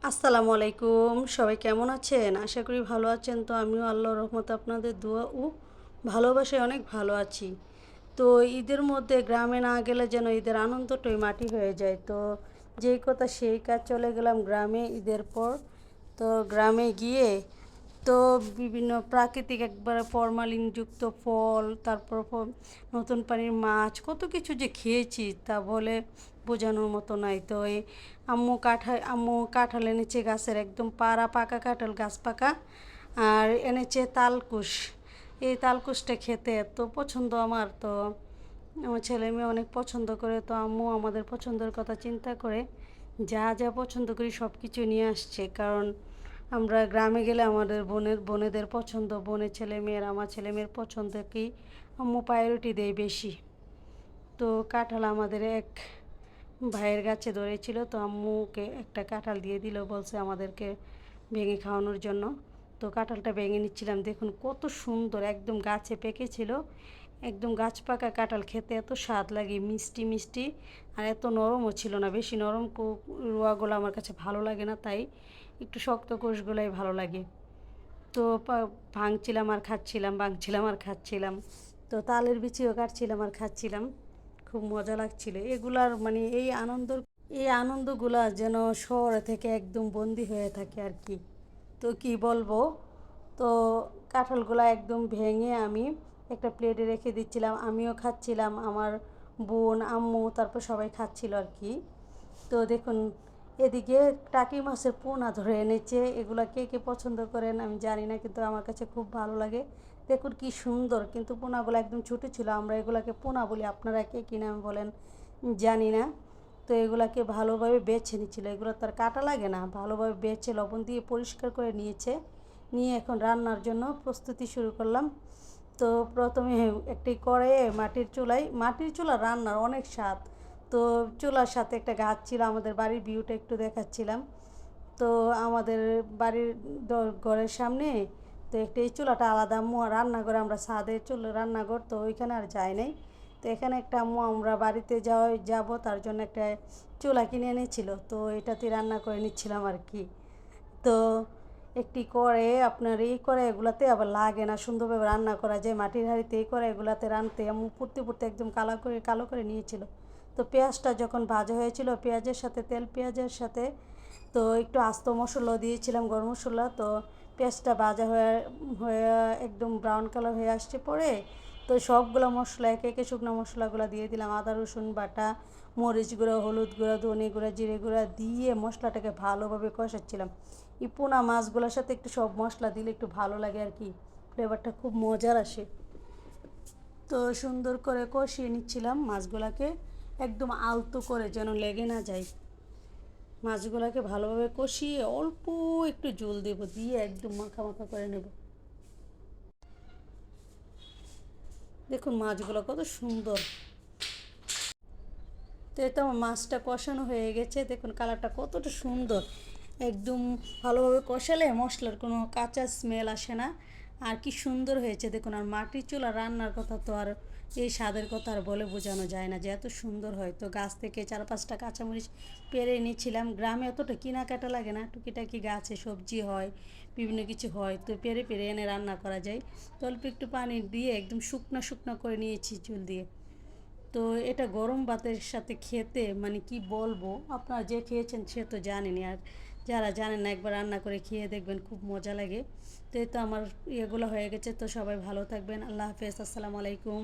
আসসালামু আলাইকুম, সবাই কেমন আছেন? আশা করি ভালো আছেন। তো আমিও আল্লাহর রহমতে আপনাদের দোয়া ও ভালোবাসায় অনেক ভালো আছি। তো ঈদের মধ্যে গ্রামে না গেলে যেন ঈদের আনন্দটাই মাটি হয়ে যায়। তো যেই কথা সেই কাজ, চলে গেলাম গ্রামে ঈদের পর। তো গ্রামে গিয়ে তো বিভিন্ন প্রাকৃতিক একবারে ফরমালিনযুক্ত ফল, তারপর নতুন পানির মাছ, কত কিছু যে খেয়েছি তা বলে বোঝানোর মতো নাই। তো এই আম্মু কাঁঠাল এনেছে গাছের, একদম পাড়া পাকা কাঁঠাল, গাছ পাকা। আর এনেছে তালকুশ। এই তালকুশটা খেতে এত পছন্দ আমার। তো আমার ছেলে মেয়ে অনেক পছন্দ করে। তো আম্মু আমাদের পছন্দের কথা চিন্তা করে যা যা পছন্দ করি সব কিছু নিয়ে আসছে। কারণ আমরা গ্রামে গেলে আমাদের বোনেদের পছন্দ, বোনের ছেলে মেয়ের, আমার ছেলে মেয়ের পছন্দকেই আম্মু প্রায়োরিটি দেয় বেশি। তো কাঁঠাল আমাদের এক ভাইয়ের গাছে ধরেছিল, তো আম্মুকে একটা কাঁঠাল দিয়ে দিল, বলছে আমাদেরকে ভেঙে খাওয়ানোর জন্য। তো কাঁঠালটা ভেঙে নিচ্ছিলাম, দেখুন কত সুন্দর, একদম গাছে পেকেছিল। একদম গাছ পাকা কাঁঠাল, খেতে এত স্বাদ লাগে, মিষ্টি মিষ্টি। আর এত নরমও ছিল না, বেশি নরম রোয়াগুলো আমার কাছে ভালো লাগে না, তাই একটু শক্ত কোষগুলাই ভালো লাগে। তো ভাঙছিলাম আর খাচ্ছিলাম, ভাঙছিলাম আর খাচ্ছিলাম। তো তালের বিচিও কাটছিলাম আর খাচ্ছিলাম, খুব মজা লাগছিল এগুলার, মানে এই আনন্দগুলা যেন শহরে থেকে একদম বন্দি হয়ে থাকে আর কি। তো কি বলবো। তো কাঁঠালগুলা একদম ভেঙে আমি একটা প্লেটে রেখে দিচ্ছিলাম, আমিও খাচ্ছিলাম, আমার বোন, আম্মু, তারপর সবাই খাচ্ছিল আর কি। তো দেখুন, এদিকে টাকি মাছের পোনা ধরে এনেছে। এগুলা কে কে পছন্দ করেন আমি জানি না, কিন্তু আমার কাছে খুব ভালো লাগে। দেখুন কি সুন্দর, কিন্তু পোনাগুলো একদম ছোটো ছিল। আমরা এগুলাকে পোনা বলি, আপনারা কে কী নাম বলেন জানি না। তো এগুলাকে ভালোভাবে বেছে নিচ্ছিল, এগুলো তার কাটা লাগে না, ভালোভাবে বেছে লবণ দিয়ে পরিষ্কার করে নিয়েছে। নিয়ে এখন রান্নার জন্য প্রস্তুতি শুরু করলাম। তো প্রথমে একটি কড়াইয়ে মাটির চুলা রান্নার অনেক স্বাদ। তো চুলার সাথে একটা গাছ ছিল, আমাদের বাড়ির ভিউটা একটু দেখাচ্ছিলাম। তো আমাদের বাড়ির ঘরের সামনে তো একটা এই চুলাটা আলাদা, আম্মু রান্নাঘরে, আমরা ছাদে চুলা রান্নাঘর, তো ওইখানে আর যাই নাই। তো এখানে একটা আম্মু, আমরা বাড়িতে যাব তার জন্য একটা চুলা কিনে এনেছিল, তো এটাতে রান্না করে নিচ্ছিলাম আর কি। তো একটি করে আপনার এই করে এগুলাতে আবার লাগে না, সুন্দরভাবে রান্না করা যায় মাটির হাঁড়িতে। এই করে এগুলাতে রানতে আম্মু পুড়তে পুড়তে একদম কালো করে নিয়েছিল। তো পেঁয়াজটা যখন ভাজা হয়েছিল, পেঁয়াজের সাথে পেঁয়াজের সাথে তো একটু আস্ত মশলা দিয়েছিলাম, গরম মশলা। তো পেঁয়াজটা ভাজা হয়ে হয়ে একদম ব্রাউন কালার হয়ে আসছে পরে, তো সবগুলো মশলা একে একে শুকনো মশলাগুলো দিয়ে দিলাম, আদা রসুন বাটা, মরিচ গুঁড়ো, হলুদ গুঁড়ো, ধনে গুঁড়ো, জিরে গুঁড়ো দিয়ে মশলাটাকে ভালোভাবে কষাচ্ছিলাম। এই পোনা মাছগুলোর সাথে একটু সব মশলা দিলে একটু ভালো লাগে আর কি, ফ্লেভারটা খুব মজার আসে। তো সুন্দর করে কষিয়ে নিচ্ছিলাম মাছগুলোকে, একদম আলতো করে যেন লেগে না যায়। মাছগুলোকে ভালোভাবে কষিয়ে অল্প একটু জল দেবো, দিয়ে একদম মাখা মাখা করে নেব। দেখুন মাছগুলো কত সুন্দর। তো এই তো আমার মাছটা কষানো হয়ে গেছে, দেখুন কালারটা কতটা সুন্দর। একদম ভালোভাবে কষালে মশলার কোনো কাঁচা স্মেল আসে না। আর কি সুন্দর হয়েছে দেখুন। আর মাটির চুলা রান্নার কথা তো আর এই স্বাদের কথা আর বলে বোঝানো যায় না যে এত সুন্দর হয়। তো গাছ থেকে 4-5টা কাঁচামরিচ পেরে নিয়েছিলাম। গ্রামে অতটা কেনাকাটা লাগে না, টুকিটাকি গাছে সবজি হয়, বিভিন্ন কিছু হয়, তো পেরে পেরে এনে রান্না করা যায়। তো অল্প একটু পানি দিয়ে একদম শুকনো শুকনো করে নিয়েছি চুল দিয়ে। তো এটা গরম ভাতের সাথে খেতে, মানে কি বলবো, আপনারা যে খেয়েছেন সে তো জানেনই, আর যারা জানেন না একবার রান্না করে খেয়ে দেখবেন, খুব মজা লাগে। তো এই তো আমার ইয়েগুলো হয়ে গেছে। তো সবাই ভালো থাকবেন, আল্লাহ হাফেজ, আসসালামু আলাইকুম।